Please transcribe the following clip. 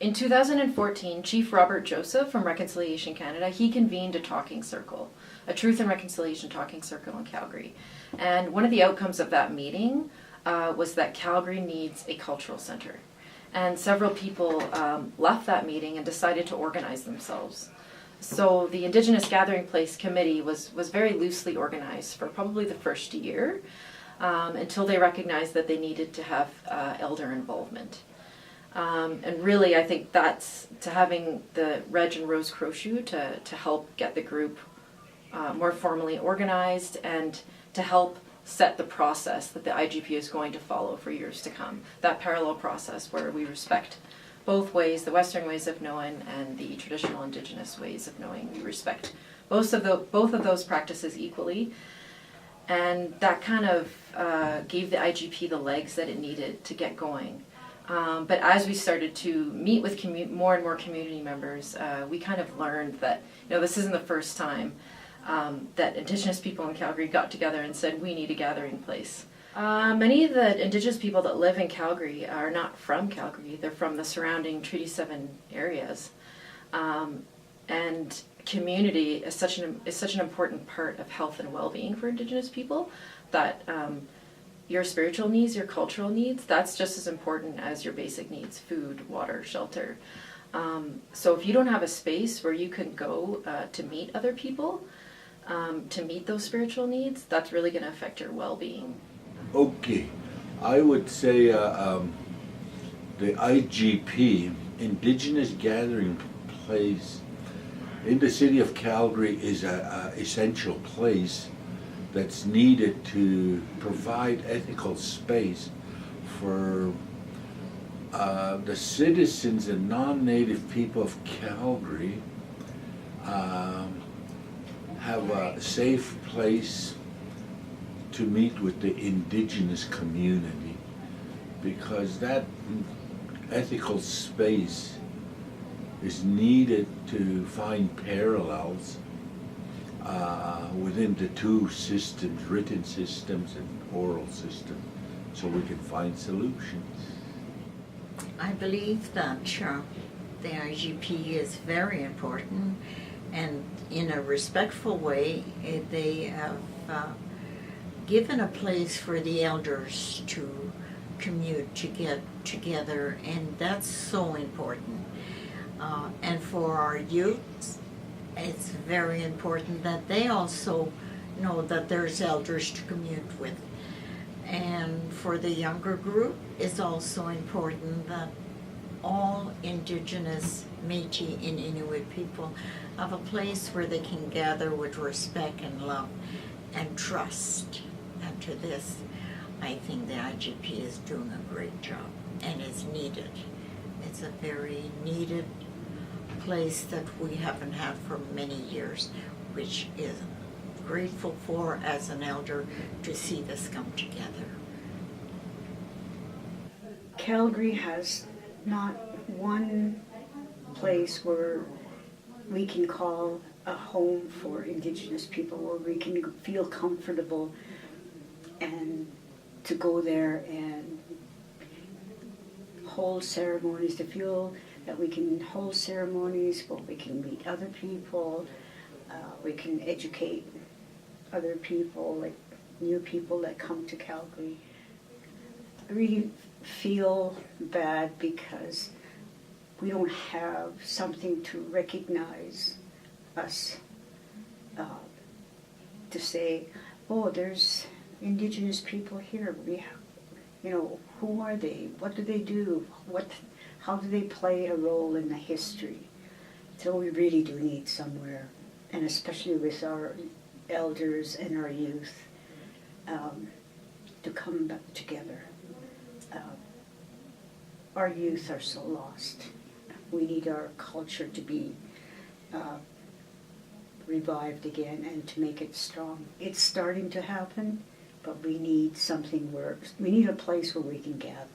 In 2014, Chief Robert Joseph from Reconciliation Canada, he convened a talking circle, a Truth and Reconciliation talking circle in Calgary. And one of the outcomes of that meeting was that Calgary needs a cultural centre. And several people left that meeting and decided to organize themselves. So the Indigenous Gathering Place Committee was very loosely organized for probably the first year until they recognized that they needed to have elder involvement. And really, I think that's to having the Reg and Rose Crochu to help get the group more formally organized and to help set the process that the IGP is going to follow for years to come. That parallel process where we respect both ways, the Western ways of knowing and the traditional Indigenous ways of knowing. We respect both of those practices equally. And that kind of gave the IGP the legs that it needed to get going. But as we started to meet with more and more community members, we kind of learned that, this isn't the first time that Indigenous people in Calgary got together and said, we need a gathering place. Many of the Indigenous people that live in Calgary are not from Calgary. They're from the surrounding Treaty 7 areas. And community is such an important part of health and well-being for Indigenous people that your spiritual needs, your cultural needs, that's just as important as your basic needs, food, water, shelter. So if you don't have a space where you can go to meet other people, to meet those spiritual needs, that's really going to affect your well-being. Okay, I would say the IGP, Indigenous Gathering Place, in the city of Calgary is an essential place that's needed to provide ethical space for the citizens and non-native people of Calgary have a safe place to meet with the Indigenous community, because that ethical space is needed to find parallels within the two systems, written systems and oral systems, so we can find solutions. I believe that the IGP is very important, and in a respectful way, they have given a place for the elders to commute, to get together, and that's so important. And for our youth, it's very important that they also know that there's elders to commute with. And for the younger group, it's also important that all Indigenous, Métis, and Inuit people have a place where they can gather with respect and love and trust. And to this, I think the IGP is doing a great job, and it's needed. It's a very needed place that we haven't had for many years, which is grateful for as an elder to see this come together. Calgary has not one place where we can call a home for Indigenous people, where we can feel comfortable and to go there and hold ceremonies, to feel that we can hold ceremonies where we can meet other people, we can educate other people, like new people that come to Calgary. I really feel bad because we don't have something to recognize us, to say, oh, there's Indigenous people here. We have, who are they? What do they do? How do they play a role in the history? So we really do need somewhere, and especially with our elders and our youth, to come back together. Our youth are so lost. We need our culture to be revived again and to make it strong. It's starting to happen, but we need something we need a place where we can gather.